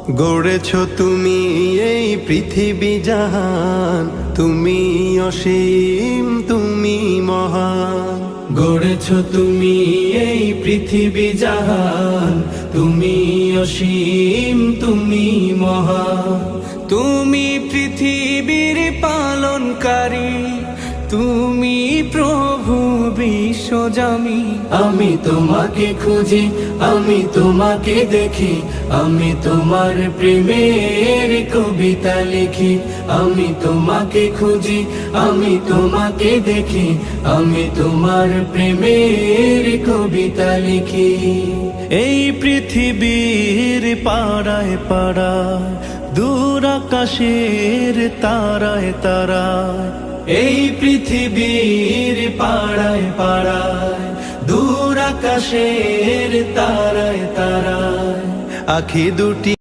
গড়েছ তুমি এই পৃথিবী জাহান, তুমি অসীম তুমি মহান। গড়েছ তুমি এই পৃথিবী জাহান, তুমি অসীম তুমি মহান। তুমি পৃথিবীর পালনকারী, তুমি প্রভু বিশ্বজামি। আমি তোমাকে খুঁজি, আমি তোমাকে দেখি, আমি তোমার প্রেমের কবিতা লিখি। আমি তোমাকে খুঁজি, আমি তোমাকে দেখি, আমি তোমার প্রেমের কবিতা লিখি। এই পৃথিবীর পাড়ায় পাড়ায়, দূর আকাশের তারায় তারায়, এই পৃথিবীর পাড়ায় পাড়ায়, দূর আকাশের তারায় তারায়, আখি দুটি